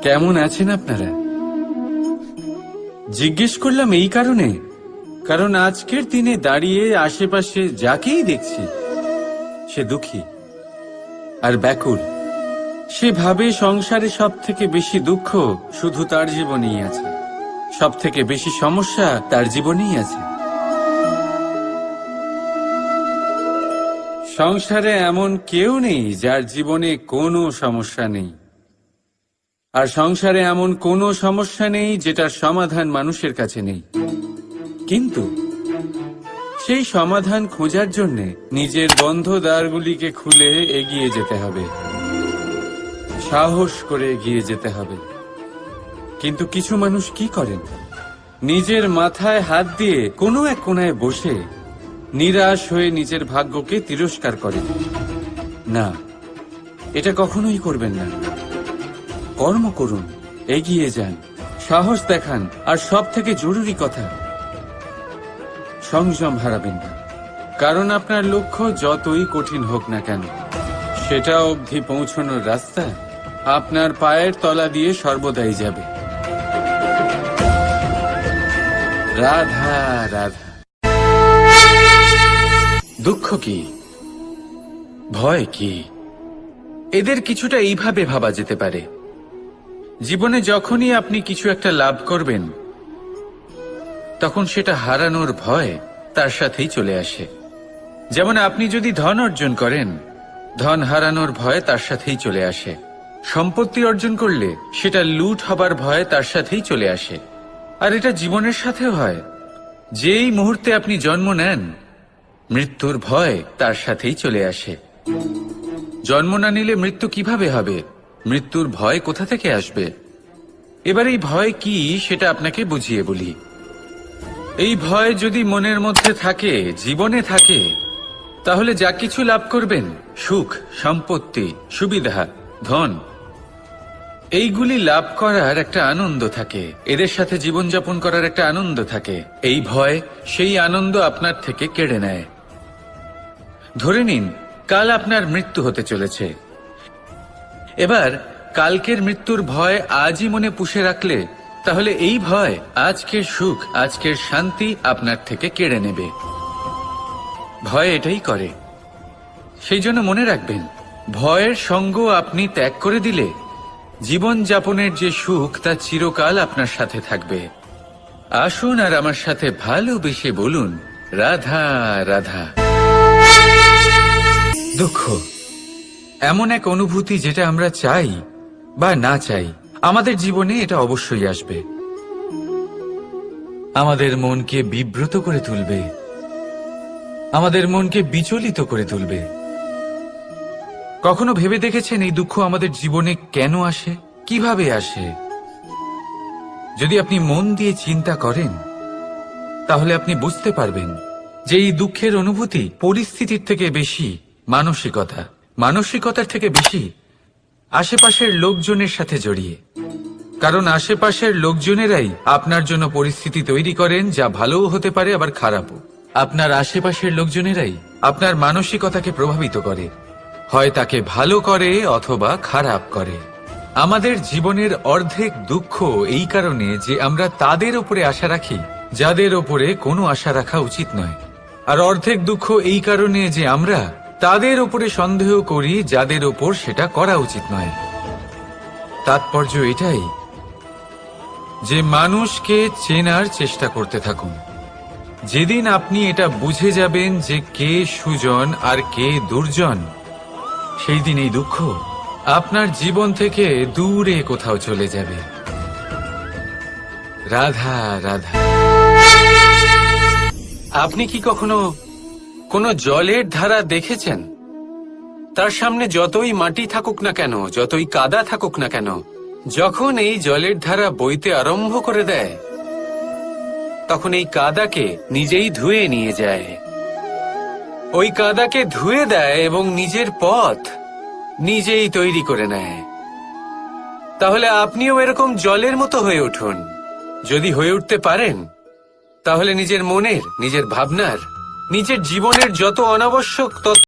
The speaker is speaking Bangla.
কেমন আছেন আপনারা? জিজ্ঞেস করলাম এই কারণে, কারণ আজকের দিনে দাঁড়িয়ে আশেপাশে যাকেই দেখছি সে দুঃখী আর ব্যাকুল। সে ভাবে সংসারে সব থেকে বেশি দুঃখ শুধু তার জীবনেই আছে, সব থেকে বেশি সমস্যা তার জীবনেই আছে। সংসারে এমন কেউ নেই যার জীবনে কোনো সমস্যা নেই, আর সংসারে এমন কোনো সমস্যা নেই যেটার সমাধান মানুষের কাছে নেই। কিন্তু সেই সমাধান খোঁজার জন্য নিজের বন্ধ দ্বারগুলিকে খুলে এগিয়ে যেতে হবে, সাহস করে এগিয়ে যেতে হবে। কিন্তু কিছু মানুষ কি করেন, নিজের মাথায় হাত দিয়ে কোনো এক কোণায় বসে নিরাশ হয়ে নিজের ভাগ্যকে তিরস্কার করেন। না, এটা কখনোই করবেন না। কর্ম করুন, এগিয়ে যান, সাহস দেখান, আর সব থেকে জরুরি কথা, সংযম হারাবেন না। কারণ আপনার লক্ষ্য যতই কঠিন হোক না কেন, সেটা অবধি পৌঁছানোর রাস্তা আপনার পায়ের তলা দিয়ে সর্বদাই যাবে। রাধা রাধা। দুঃখ কি, ভয় কি, এদের কিছুটা এইভাবে ভাবা যেতে পারে। জীবনে যখনই আপনি কিছু একটা লাভ করবেন, তখন সেটা হারানোর ভয় তার সাথেই চলে আসে। যেমন আপনি যদি ধন অর্জন করেন, ধন হারানোর ভয় তার সাথেই চলে আসে। সম্পত্তি অর্জন করলে সেটা লুট হবার ভয় তার সাথেই চলে আসে। আর এটা জীবনের সাথেও হয়। যেই মুহূর্তে আপনি জন্ম নেন, মৃত্যুর ভয় তার সাথেই চলে আসে। জন্ম না নিলে মৃত্যু কিভাবে হবে? মৃত্যুর ভয় কোথা থেকে আসবে? এবার এই ভয় কি সেটা আপনাকে বুঝিয়ে বলি। এই ভয় যদি মনের মধ্যে থাকে, জীবনে থাকে, তাহলে যা কিছু লাভ করবেন, সুখ, সম্পত্তি, সুবিধা, ধন, এইগুলি লাভ করার একটা আনন্দ থাকে, এদের সাথে জীবনযাপন করার একটা আনন্দ থাকে। এই ভয় সেই আনন্দ আপনার থেকে কেড়ে নেয়। ধরে নিন কাল আপনার মৃত্যু হতে চলেছে। এবার কালকের মৃত্যুর ভয় আজই মনে পুষে রাখলে, তাহলে এই ভয় আজকের সুখ, আজকের শান্তি আপনার থেকে কেড়ে নেবে। ভয় এটাই করে। সেই জন্য মনে রাখবেন, ভয়ের সঙ্গ আপনি ত্যাগ করে দিলে জীবন যাপনের যে সুখ তা চিরকাল আপনার সাথে থাকবে। আসুন আর আমার সাথে ভালোবেসে বলুন, রাধা রাধা। দুঃখ এমন এক অনুভূতি যেটা আমরা চাই বা না চাই, আমাদের জীবনে এটা অবশ্যই আসবে। আমাদের মনকে বিব্রত করে তুলবে, আমাদের মনকে বিচলিত করে তুলবে। কখনো ভেবে দেখেছেন এই দুঃখ আমাদের জীবনে কেন আসে, কিভাবে আসে? যদি আপনি মন দিয়ে চিন্তা করেন, তাহলে আপনি বুঝতে পারবেন যে এই দুঃখের অনুভূতি পরিস্থিতির থেকে বেশি মানসিকতার থেকে বেশি আশেপাশের লোকজনের সাথে জড়িয়ে। কারণ আশেপাশের লোকজনেরাই আপনার জন্য পরিস্থিতি তৈরি করেন, যা ভালোও হতে পারে আবার খারাপও। আপনার আশেপাশের লোকজনেরাই আপনার মানসিকতাকে প্রভাবিত করে, হয় তাকে ভালো করে অথবা খারাপ করে। আমাদের জীবনের অর্ধেক দুঃখ এই কারণে যে আমরা তাদের উপরে আশা রাখি যাদের ওপরে কোনো আশা রাখা উচিত নয়, আর অর্ধেক দুঃখ এই কারণে যে আমরা তাদের ওপরে সন্দেহ করি যাদের ওপর সেটা করা উচিত নয়। তাৎপর্য এটাই যে মানুষকে চেনার চেষ্টা করতে থাকুন। যেদিন আপনি এটা বুঝে যাবেন যে কে সুজন আর কে দুর্জন, সেই দিন এই দুঃখ আপনার জীবন থেকে দূরে কোথাও চলে যাবে। রাধা রাধা। আপনি কি কখনো কোনো জলের ধারা দেখেছেন? তার সামনে যতই মাটি থাকুক না কেন, যতই কাদা থাকুক না কেন, যখন এই জলের ধারা বইতে আরম্ভ করে দেয়, তখন এই কাদাকে নিজেই ধুয়ে নিয়ে যায়। ওই কাদাকে ধুয়ে দেয় এবং নিজের পথ নিজেই তৈরি করে নেয়। তাহলে আপনিও এরকম জলের মতো হয়ে উঠুন। যদি হয়ে উঠতে পারেন, তাহলে নিজের মনের, নিজের ভাবনার, নিজের জীবনের যত অনাবশ্যক তথ্য